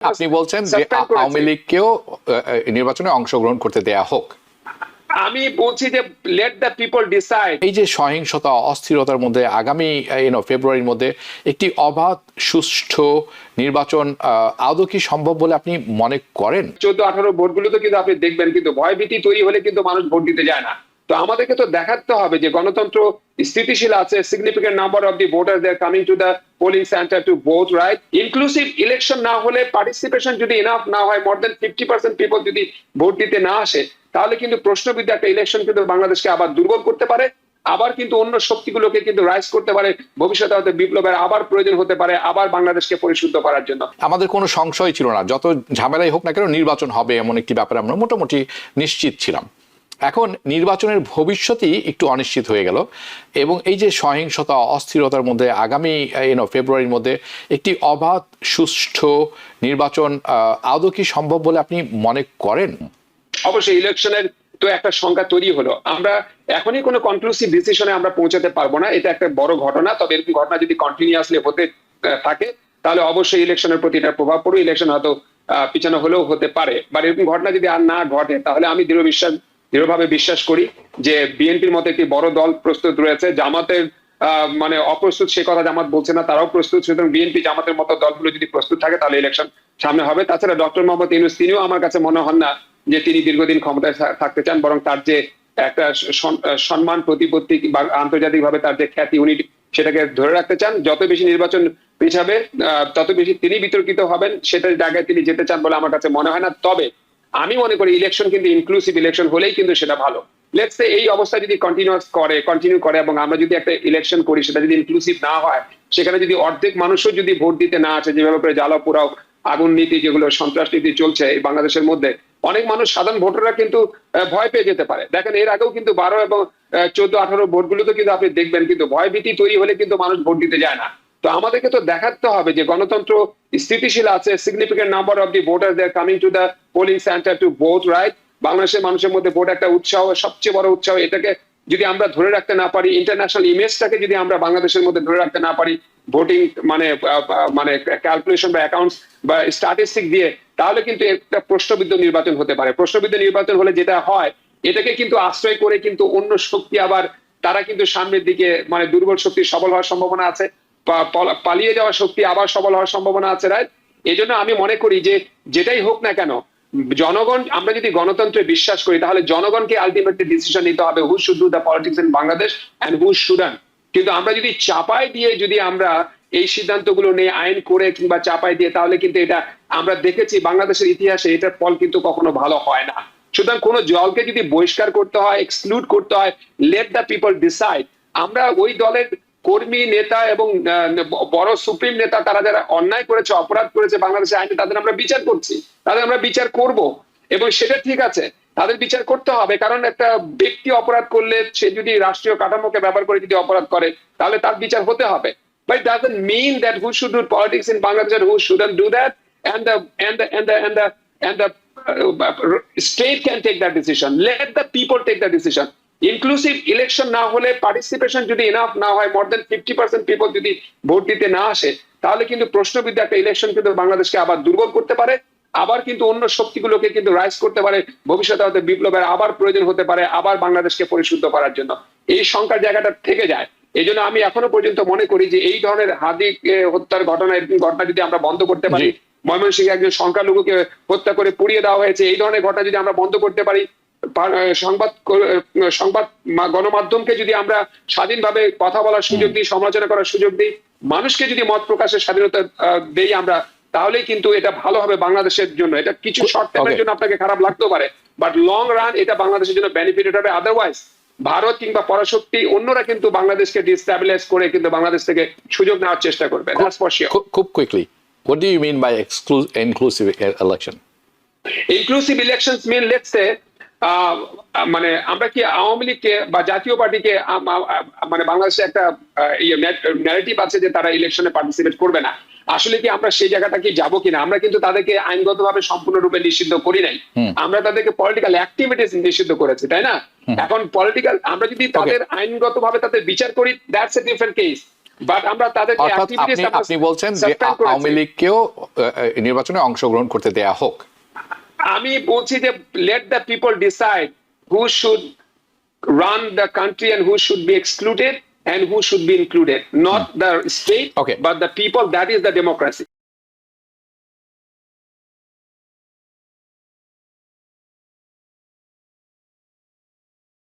আপনি বলছেন যে আওয়ামী লীগকেও নির্বাচনে অংশগ্রহণ করতে দেয়া হোক। আমি বলছি যে লেট দ্য পিপল ডিসাইড। এই যে সহিংসতা অস্থিরতার মধ্যে আগামী ফেব্রুয়ারির মধ্যে একটি অবাধ সুষ্ঠু নির্বাচন আদৌ কি সম্ভব বলে আপনি মনে করেন? 14-18 ভোটগুলোতে কিন্তু আপনি দেখবেন কিন্তু ভয়ভীতি তৈরি হলে কিন্তু মানুষ ভোট দিতে যায় না। তো আমাদেরকে তো দেখাতে হবে যে গণতন্ত্র স্থিতিশীল আছে, significant number of the voter they are coming to the polling centre to vote, right? Inclusive election না হলে, পার্টিসিপেশন যদি ইনাফ না হয়, মোর দেন 50% পিপল যদি ভোট দিতে না আসে, তাহলে কিন্তু প্রশ্নবিদ্ধ একটা ইলেকশন কিন্তু বাংলাদেশকে আবার দুর্বল করতে পারে, আবার কিন্তু অন্য শক্তিগুলোকে কিন্তু রাইজ করতে পারে, ভবিষ্যতে হয়তো বিপ্লবের আবার প্রয়োজন হতে পারে আবার বাংলাদেশকে পরিশুদ্ধ করার জন্য। আমাদের কোনো সংশয় ছিল না, যত ঝামেলাই হোক না কেন নির্বাচন হবে এমন একটি ব্যাপারে আমরা মোটামুটি নিশ্চিত ছিলাম। এখন নির্বাচনের ভবিষ্যতই একটু অনিশ্চিত হয়ে গেল এবং এই যে সহিংসতা অস্থিরতার মধ্যে আগামী ফেব্রুয়ারির মধ্যে একটি অবাধ সুষ্ঠু নির্বাচন আদৌ কি সম্ভব বলে আপনি মনে করেন? অবশ্যই ইলেকশনের তো একটা সংখ্যা তৈরি হলো, আমরা এখনই কোনো কনক্লুসিভ ডিসিশনে আমরা পৌঁছাতে পারবো না, এটা একটা বড় ঘটনা। তবে এরকম ঘটনা যদি কন্টিনিউয়াসলি হতে থাকে তাহলে অবশ্যই ইলেকশনের প্রতি এটা প্রভাব পড়বে, ইলেকশন হয়তো পিছানো হলেও হতে পারে। বা এরকম ঘটনা যদি আর না ঘটে তাহলে আমি দৃঢ়ভাবে বিশ্বাস করি যে বিএনপির মতো একটি বড় দল প্রস্তুত রয়েছে। জামাতের মানে অপ্রস্তুত সে কথা জামাত বলছে না, তারাও প্রস্তুত। সুতরাং বিএনপি জামাতের মতো দলগুলো যদি প্রস্তুত থাকে তাহলে ইলেকশন সামনে হবে। তাছাড়া ডক্টর মোহাম্মদ ইউনূস তিনিও আমার কাছে মনে হন না যে তিনি দীর্ঘদিন ক্ষমতায় থাকতে চান, বরং তার যে একটা সম্মান প্রতিপত্তি বা আন্তর্জাতিকভাবে তার যে খ্যাতি উনি সেটাকে ধরে রাখতে চান। যত বেশি নির্বাচন পিছাবে তত বেশি তিনি বিতর্কিত হবেন, সেটার জায়গায় তিনি যেতে চান বলে আমার কাছে মনে হয় না। তবে আমি মনে করি ইলেকশন কিন্তু ইনক্লুসিভ ইলেকশন হলেই কিন্তু সেটা ভালো। লেটস সে এই অবস্থা যদি কন্টিনিউ করে এবং আমরা যদি একটা ইলেকশন করি সেটা যদি ইনক্লুসিভ না হয়, সেখানে যদি অর্ধেক মানুষও যদি ভোট দিতে না আসে, যেভাবে করে জ্বালাও পোড়াও আগুন নীতি, যেগুলো সন্ত্রাস নীতি চলছে এই বাংলাদেশের মধ্যে, অনেক মানুষ সাধারণ ভোটাররা কিন্তু ভয় পেয়ে যেতে পারে। দেখেন এর আগেও কিন্তু 12 এবং 14-18 ভোটগুলোতে কিন্তু আপনি দেখবেন কিন্তু ভয়ভীতি তৈরি হলে কিন্তু মানুষ ভোট দিতে যায় না। তো আমাদেরকে তো দেখাতে হবে যে গণতন্ত্র স্থিতিশীল আছে, significant number of the voter they are coming to the polling centre to vote, right? বাংলাদেশের মানুষের মধ্যে ভোট একটা উৎসাহ, সবচেয়ে বড় উৎসাহ। এটাকে যদি আমরা ধরে রাখতে না পারি, ইন্টারন্যাশনাল ইমেজটাকে যদি আমরা বাংলাদেশের মধ্যে ধরে রাখতে না পারি, ভোটিং মানে ক্যালকুলেশন বা অ্যাকাউন্টস বা স্ট্যাটিস্টিক দিয়ে, তাহলে কিন্তু একটা প্রশ্নবিদ্ধ নির্বাচন হতে পারে। প্রশ্নবিদ্ধ নির্বাচন হলে যেটা হয়, এটাকে কিন্তু আশ্রয় করে কিন্তু অন্য শক্তি আবার তারা কিন্তু সামনের দিকে মানে দুর্বল শক্তি সবল হওয়ার সম্ভাবনা আছে, পালিয়ে যাওয়া শক্তি আবার সবল হওয়ার সম্ভাবনা আছে, রাইট? এই জন্য আমি মনে করি যে যেটাই হোক না কেন, জনগণ, আমরা যদি গণতন্ত্রে বিশ্বাস করি তাহলে জনগণকে আলটিমেটলি ডিসিশন নিতে হবে who should do the politics in Bangladesh and who shouldn't. কিন্তু আমরা যদি চাপাই দিয়ে যদি আমরা এই সিদ্ধান্তগুলো নিয়ে আইন করে কিংবা চাপাই দিয়ে, তাহলে কিন্তু এটা আমরা দেখেছি বাংলাদেশের ইতিহাসে এটার ফল কিন্তু কখনো ভালো হয় না। সুতরাং কোন দলকে যদি বহিষ্কার করতে হয়, এক্সক্লুড করতে হয়, লেট দ্য পিপল ডিসাইড। আমরা ওই দলের কর্মী, নেতা এবং বড় সুপ্রিম নেতা তারা যারা অন্যায় করেছে, অপরাধ করেছে বাংলাদেশের আইনে, তাদের আমরা বিচার করছি, তাদের আমরা বিচার করব এবং সেটা ঠিক আছে, তাদের বিচার করতে হবে। কারণ একটা ব্যক্তি অপরাধ করলে, সে যদি রাষ্ট্রীয় কাঠামোকে ব্যবহার করে যদি অপরাধ করে, তাহলে তার বিচার হতে হবে। But it doesn't mean that who should do politics in Bangladesh and who shouldn't do that, and the state can take that decision. Let the people take that decision. Inclusive election না হলে, participation যদি enough না হয়, মোর দেন 50% people যদি vote দিতে না আসে, তাহলে কিন্তু প্রশ্নবিদ্ধ একটা ইলেকশন কিন্তু বাংলাদেশকে আবার দুর্বল করতে পারে, আবার কিন্তু অন্য শক্তিগুলোকে কিন্তু রাইজ করতে পারে, ভবিষ্যতে হয়তো বিপ্লবের আবার প্রয়োজন হতে পারে আবার বাংলাদেশকে পরিশুদ্ধ করার জন্য। এই সংখ্যার জায়গাটা থেকে যায়। এই জন্য আমি এখনো পর্যন্ত মনে করি যে এই ধরনের হাদিক হত্যার ঘটনা, এরকম ঘটনা যদি আমরা বন্ধ করতে পারি, ময়মনসিংহে একজন সংখ্যালঘুকে হত্যা করে পুড়িয়ে দেওয়া হয়েছে, এই ধরনের ঘটনা যদি আমরা বন্ধ করতে পারি, সংবাদ গণমাধ্যমকে যদি আমরা স্বাধীনভাবে কথা বলার সুযোগ দিই, সমালোচনা করার সুযোগ দিই, মানুষকে যদি মত প্রকাশের স্বাধীনতা দেই আমরা, তাহলেই কিন্তু এটা ভালো হবে বাংলাদেশের জন্য। এটা কিছু শর্ট টাইমের জন্য আপনাকে খারাপ লাগতেও পারে, বাট লং রান এটা বাংলাদেশের জন্য বেনিফিটেড হবে। আদারওয়াইজ ভারত কিংবা পরাশক্তি অন্যরা কিন্তু বাংলাদেশকে ডিস্টেবিলাইজ করে কিন্তু বাংলাদেশ থেকে সুযোগ নেওয়ার চেষ্টা করবে। খুব quickly, what do you mean by inclusive election? Inclusive elections mean, let's say, মানে আমরা কি আওয়ামী লীগকে বা জাতীয় পার্টিকে মানে বাংলাদেশে একটা ন্যারেটিভ আছে যে তারা ইলেকশনে পার্টিসিপেট করবে না, আসলে কি আমরা সেই জায়গাটা কি যাবো কিনা? আমরা কিন্তু তাদেরকে আইনগতভাবে সম্পূর্ণরূপে নিষিদ্ধ করি নাই, আমরা তাদেরকে পলিটিক্যাল অ্যাক্টিভিটিস নিষিদ্ধ করেছি, তাই না? এখন পলিটিক্যাল আমরা যদি তাদের আইনগতভাবে তাদের বিচার করি, that's a different case. But আমরা তাদেরকে অর্থাৎ activities আমরা আপনি বলছেন যে suspend করেছি। আওয়ামী লীগকেও নির্বাচনে অংশগ্রহণ করতে দেয়া হোক। আমি বলছি যে let the people decide who should run the country and who should be excluded and who should be included, not the state Okay. but the people. That is the democracy.